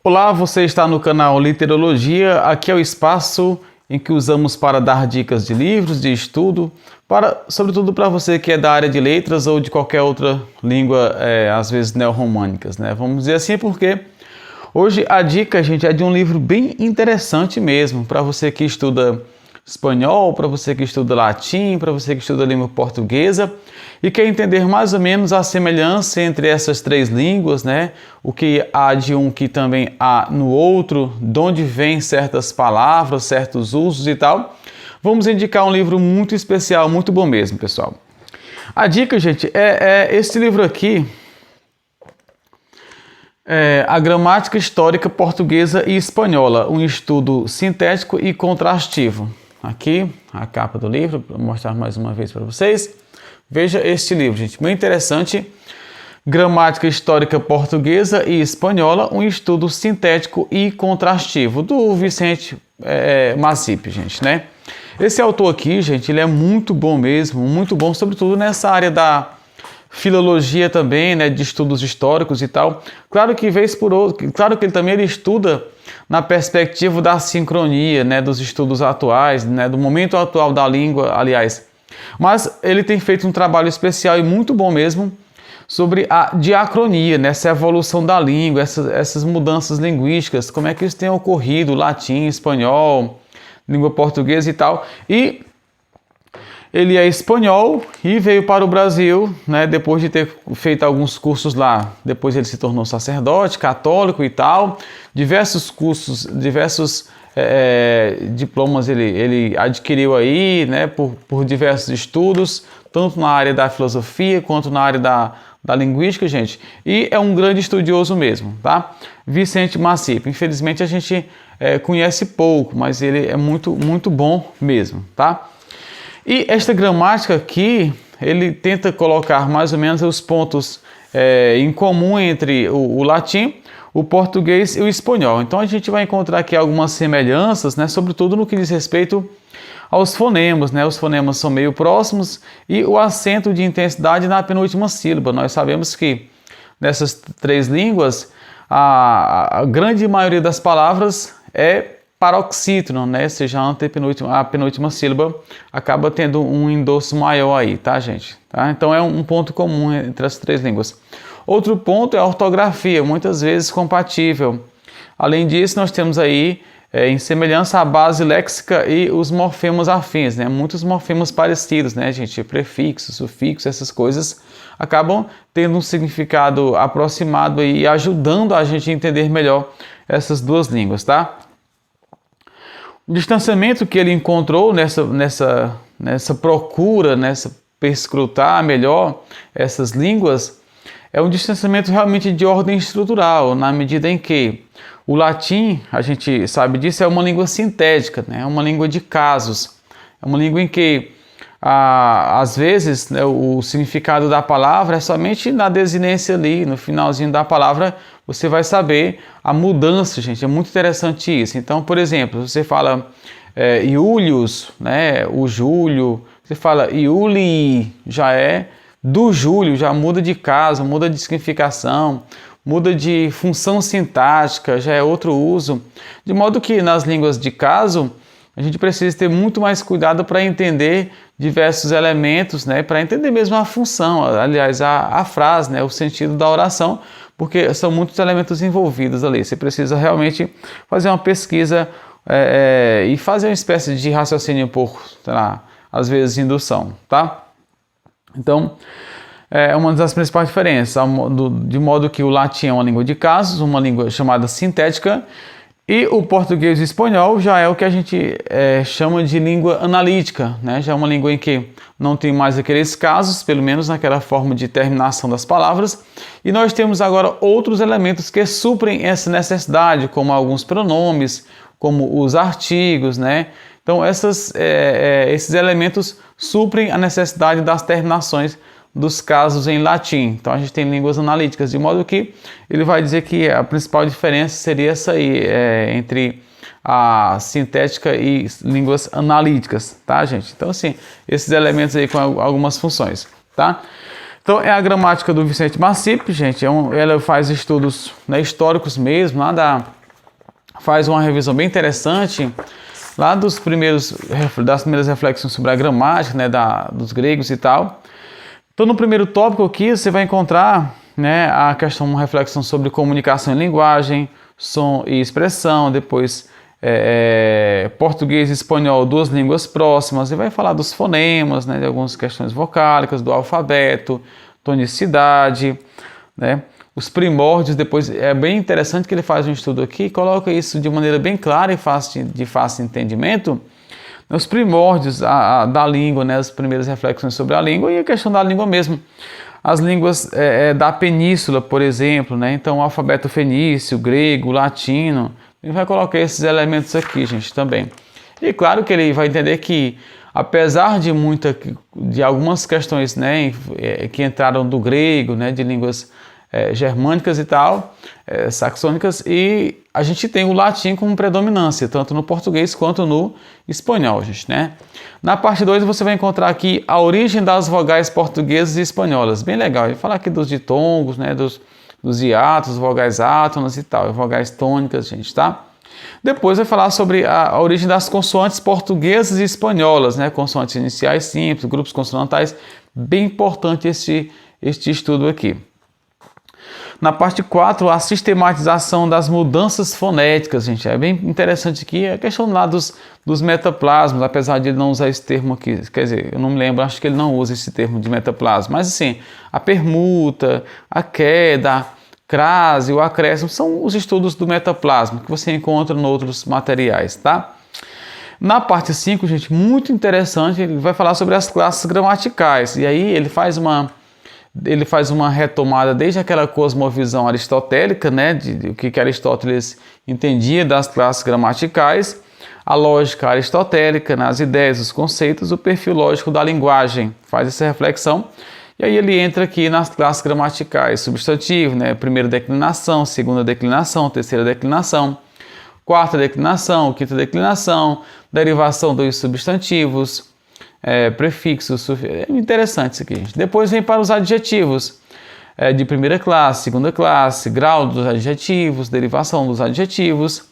Olá, você está no canal Literologia. Aqui é o espaço em que usamos para dar dicas de livros, de estudo, sobretudo para você que é da área de letras ou de qualquer outra língua, às vezes neorromânicas, né? Vamos dizer assim, porque hoje a dica, gente, é de um livro bem interessante mesmo, para você que estuda espanhol, para você que estuda latim, para você que estuda língua portuguesa e quer entender mais ou menos a semelhança entre essas três línguas, né? O que há de um que também há no outro, de onde vêm certas palavras, certos usos e tal. Vamos indicar um livro muito especial, muito bom mesmo, pessoal. A dica, gente, é esse livro aqui, A Gramática Histórica Portuguesa e Espanhola, um estudo sintético e contrastivo. Aqui, a capa do livro, vou mostrar mais uma vez para vocês. Veja este livro, gente, muito interessante. Gramática Histórica Portuguesa e Espanhola, um estudo sintético e contrastivo, do Vicente Massip, gente, né? Esse autor aqui, gente, ele é muito bom mesmo, muito bom, sobretudo nessa área da filologia também, né, de estudos históricos e tal. Claro que claro que ele estuda na perspectiva da sincronia, né, dos estudos atuais, né, do momento atual da língua, aliás. Mas ele tem feito um trabalho especial e muito bom mesmo sobre a diacronia, né, essa evolução da língua, essas mudanças linguísticas, como é que isso tem ocorrido, latim, espanhol, língua portuguesa e tal. E ele é espanhol e veio para o Brasil, né, depois de ter feito alguns cursos lá. Depois ele se tornou sacerdote, católico e tal. Diversos cursos, diversos diplomas ele adquiriu aí, né, por diversos estudos, tanto na área da filosofia quanto na área da linguística, gente. E é um grande estudioso mesmo, tá? Vicente Massip. Infelizmente a gente conhece pouco, mas ele é muito, muito bom mesmo, tá? E esta gramática aqui, ele tenta colocar mais ou menos os pontos em comum entre o latim, o português e o espanhol. Então a gente vai encontrar aqui algumas semelhanças, né, sobretudo no que diz respeito aos fonemas, né? Os fonemas são meio próximos e o acento de intensidade na penúltima sílaba. Nós sabemos que nessas três línguas, a grande maioria das palavras é paroxítono, né? Ou seja, a penúltima sílaba acaba tendo um endosso maior aí, tá, gente? Tá? Então é um ponto comum entre as três línguas. Outro ponto é a ortografia, muitas vezes compatível. Além disso, nós temos aí, em semelhança, a base léxica e os morfemas afins, né? Muitos morfemas parecidos, né, gente? Prefixos, sufixos, essas coisas acabam tendo um significado aproximado e ajudando a gente a entender melhor essas duas línguas, tá? O distanciamento que ele encontrou nessa procura, nessa perscrutar melhor essas línguas, é um distanciamento realmente de ordem estrutural, na medida em que o latim, a gente sabe disso, é uma língua sintética, né? É uma língua de casos, é uma língua em que, às vezes, né, o significado da palavra é somente na desinência ali, no finalzinho da palavra, você vai saber a mudança, gente, é muito interessante isso. Então, por exemplo, você fala Iulius, né, o Júlio, você fala Iuli, já é do Júlio, já muda de caso, muda de significação, muda de função sintática, já é outro uso. De modo que nas línguas de caso, a gente precisa ter muito mais cuidado para entender diversos elementos, né, para entender mesmo a função, aliás, a frase, né, o sentido da oração, porque são muitos elementos envolvidos ali. Você precisa realmente fazer uma pesquisa e fazer uma espécie de raciocínio por, sei lá, às vezes indução, tá? Então, é uma das principais diferenças, de modo que o latim é uma língua de casos, uma língua chamada sintética, e o português e o espanhol já é o que a gente chama de língua analítica, né? Já é uma língua em que não tem mais aqueles casos, pelo menos naquela forma de terminação das palavras, e nós temos agora outros elementos que suprem essa necessidade, como alguns pronomes, como os artigos, né? Então esses elementos suprem a necessidade das terminações dos casos em latim. Então a gente tem línguas analíticas, de modo que ele vai dizer que a principal diferença seria essa aí, entre a sintética e línguas analíticas, tá, gente? Então, assim, esses elementos aí com algumas funções, tá? Então, é a gramática do Vicente Massip, gente. Ela faz estudos, né, históricos mesmo, lá faz uma revisão bem interessante lá das primeiras reflexões sobre a gramática, né, dos gregos e tal. Então, no primeiro tópico aqui, você vai encontrar, né, a questão, uma reflexão sobre comunicação e linguagem, som e expressão, depois português e espanhol, duas línguas próximas, e vai falar dos fonemas, né, de algumas questões vocálicas, do alfabeto, tonicidade, né, os primórdios. Depois é bem interessante que ele faz um estudo aqui e coloca isso de maneira bem clara e de fácil entendimento, os primórdios da língua, né, as primeiras reflexões sobre a língua e a questão da língua mesmo. As línguas da península, por exemplo, né, então o alfabeto fenício, grego, latino, ele vai colocar esses elementos aqui, gente, também. E claro que ele vai entender que, apesar de algumas questões, né, que entraram do grego, né, de línguas germânicas e tal, saxônicas, e a gente tem o latim como predominância, tanto no português quanto no espanhol, gente, né? Na parte 2 você vai encontrar aqui a origem das vogais portuguesas e espanholas, bem legal. Ele fala aqui dos ditongos, né, dos hiatos, vogais átonas e tal, vogais tônicas, gente, tá? Depois vai falar sobre a origem das consoantes portuguesas e espanholas, né, consoantes iniciais simples, grupos consonantais, bem importante este estudo aqui. Na parte 4, a sistematização das mudanças fonéticas, gente. É bem interessante aqui a questão lá dos metaplasmas, apesar de ele não usar esse termo aqui. Quer dizer, eu não me lembro, acho que ele não usa esse termo de metaplasma. Mas assim, a permuta, a queda, a crase, o acréscimo, são os estudos do metaplasma que você encontra em outros materiais, tá? Na parte 5, gente, muito interessante, ele vai falar sobre as classes gramaticais. E aí ele faz uma retomada desde aquela cosmovisão aristotélica, né, de o que Aristóteles entendia das classes gramaticais, a lógica aristotélica, nas ideias, os conceitos, o perfil lógico da linguagem, faz essa reflexão. E aí ele entra aqui nas classes gramaticais, substantivo, né, primeira declinação, segunda declinação, terceira declinação, quarta declinação, quinta declinação, derivação dos substantivos, prefixos, é interessante isso aqui, gente. Depois vem para os adjetivos, de primeira classe, segunda classe, grau dos adjetivos, derivação dos adjetivos,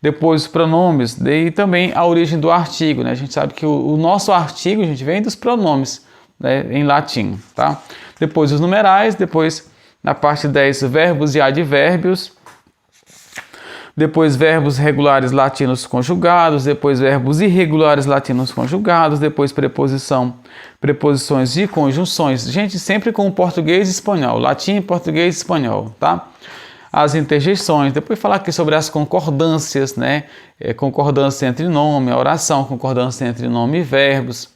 depois os pronomes, e também a origem do artigo, né? A gente sabe que o nosso artigo, gente, vem dos pronomes, né, em latim, tá? Depois os numerais, depois na parte 10 verbos e advérbios, depois verbos regulares latinos conjugados, depois verbos irregulares latinos conjugados, depois preposições e conjunções. Gente, sempre com o português e espanhol, latim, português e espanhol, tá? As interjeições, depois falar aqui sobre as concordâncias, né? Concordância entre nome, a oração, concordância entre nome e verbos.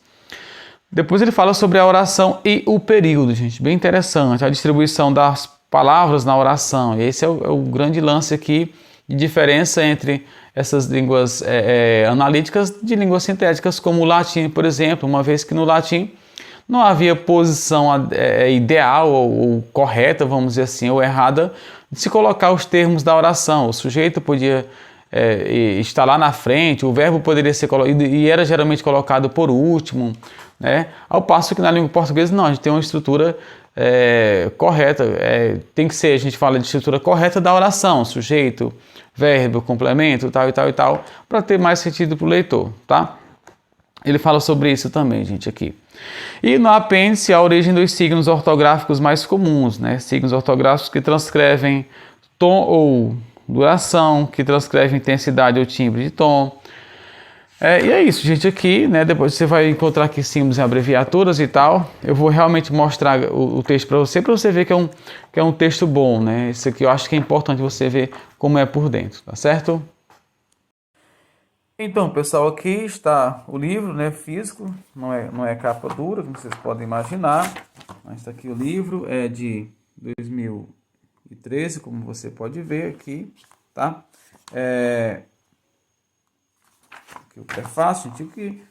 Depois ele fala sobre a oração e o período, gente, bem interessante, a distribuição das palavras na oração. E esse é o grande lance aqui, de diferença entre essas línguas analíticas de línguas sintéticas, como o latim, por exemplo, uma vez que no latim não havia posição ideal ou correta, vamos dizer assim, ou errada, de se colocar os termos da oração. O sujeito podia estar lá na frente, o verbo poderia ser colocado, e era geralmente colocado por último, né? Ao passo que na língua portuguesa não, a gente tem uma estrutura correta, tem que ser, a gente fala de estrutura correta da oração, sujeito, verbo, complemento, tal e tal e tal, para ter mais sentido para o leitor, tá? Ele fala sobre isso também, gente, aqui. E no apêndice, a origem dos signos ortográficos mais comuns, né? Signos ortográficos que transcrevem tom ou duração, que transcrevem intensidade ou timbre de tom. E é isso, gente, aqui, né? Depois você vai encontrar aqui símbolos em abreviaturas e tal. Eu vou realmente mostrar o texto para você ver que é um texto bom, né? Isso aqui eu acho que é importante você ver como é por dentro, tá certo? Então, pessoal, aqui está o livro, né, físico, não é capa dura, como vocês podem imaginar, mas está aqui o livro, é de 2013, como você pode ver aqui, tá? Aqui o prefácio, gente,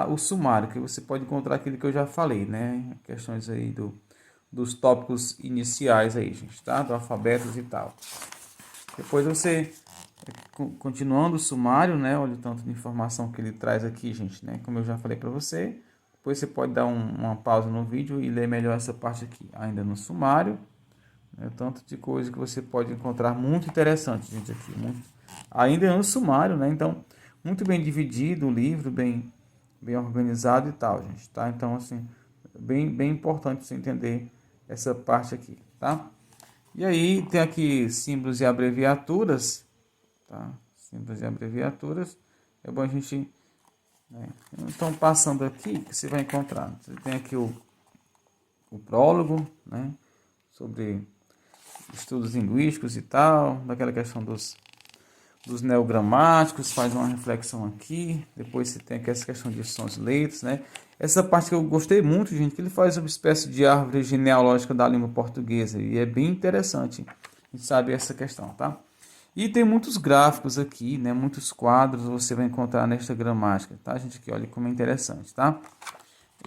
o sumário, que você pode encontrar aquilo que eu já falei, né, questões aí dos tópicos iniciais aí, gente, tá? Do alfabetos e tal. Depois você... Continuando o sumário, né? Olha o tanto de informação que ele traz aqui, gente, né? Como eu já falei para você, depois você pode dar uma pausa no vídeo e ler melhor essa parte aqui, ainda no sumário, né? Tanto de coisa que você pode encontrar muito interessante, gente, aqui, muito ainda é no sumário, né? Então, muito bem dividido o livro, bem organizado e tal, gente, tá? Então, assim, bem importante você entender essa parte aqui, tá? E aí, tem aqui símbolos e abreviaturas, tá? Símbolos e abreviaturas. É bom a gente... né? Então, passando aqui, que você vai encontrar. Você tem aqui o prólogo, né? Sobre estudos linguísticos e tal, daquela questão dos neogramáticos, faz uma reflexão aqui. Depois você tem aqui essa questão de sons e letras, né? Essa parte que eu gostei muito, gente, que ele faz uma espécie de árvore genealógica da língua portuguesa, e é bem interessante a gente saber essa questão, tá? E tem muitos gráficos aqui, né? Muitos quadros você vai encontrar nesta gramática, tá, gente? Aqui, olha como é interessante, tá?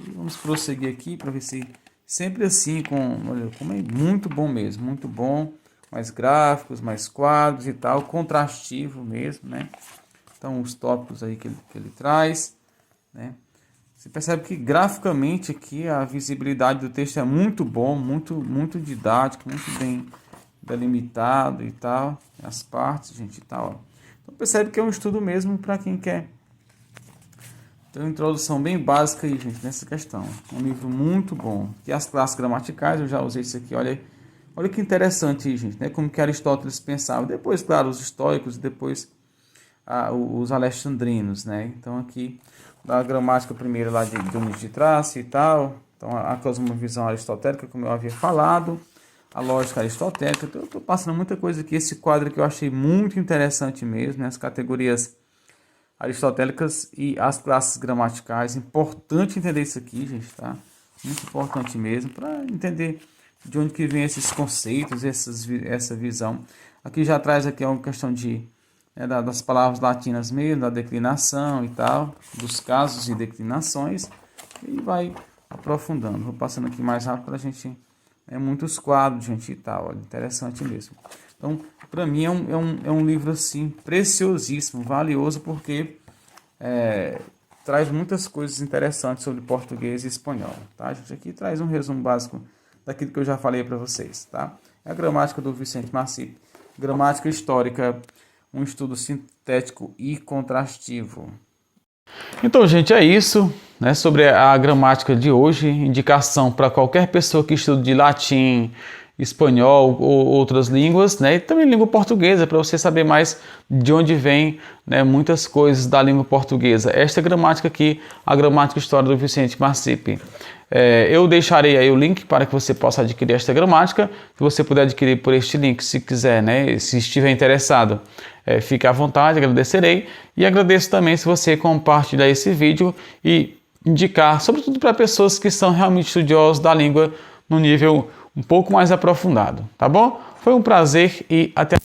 E vamos prosseguir aqui para ver se sempre assim, olha, como é muito bom mesmo, muito bom. Mais gráficos, mais quadros e tal, contrastivo mesmo, né? Então, os tópicos aí que ele traz, né? Você percebe que graficamente aqui a visibilidade do texto é muito bom, muito didático, muito bem delimitado e tal, as partes, gente, e tal. Então, percebe que é um estudo mesmo para quem quer ter uma introdução bem básica aí, gente, nessa questão. Um livro muito bom. E as classes gramaticais, eu já usei isso aqui, olha que interessante, gente, né? Como que Aristóteles pensava. Depois, claro, os estoicos, depois os alexandrinos, né? Então, aqui, a gramática primeira lá de Dionísio de Trácia e tal. Então, a cosmovisão aristotélica, como eu havia falado. A lógica aristotélica. Então, eu estou passando muita coisa aqui. Esse quadro que eu achei muito interessante mesmo, né? As categorias aristotélicas e as classes gramaticais. Importante entender isso aqui, gente, tá? Muito importante mesmo, para entender de onde que vem esses conceitos, essa visão. Aqui já traz aqui uma questão das palavras latinas mesmo, da declinação e tal, dos casos e declinações, e vai aprofundando. Vou passando aqui mais rápido para a gente... muitos quadros, gente, e tal, olha, interessante mesmo. Então, para mim é um livro, assim, preciosíssimo, valioso, porque traz muitas coisas interessantes sobre português e espanhol, tá, gente? Aqui traz um resumo básico daquilo que eu já falei para vocês, tá? É a gramática do Vicente Marcipe. Gramática histórica, um estudo sintético e contrastivo. Então, gente, é isso, né, sobre a gramática de hoje. Indicação para qualquer pessoa que estude latim, espanhol ou outras línguas, né, e também língua portuguesa, para você saber mais de onde vem, né, muitas coisas da língua portuguesa. Esta gramática aqui, a gramática histórica do Vicente Marcipe. Eu deixarei aí o link para que você possa adquirir esta gramática. Se você puder adquirir por este link, se quiser, né, se estiver interessado, fique à vontade, agradecerei. E agradeço também se você compartilhar esse vídeo e indicar, sobretudo para pessoas que são realmente estudiosos da língua no nível um pouco mais aprofundado, tá bom? Foi um prazer e até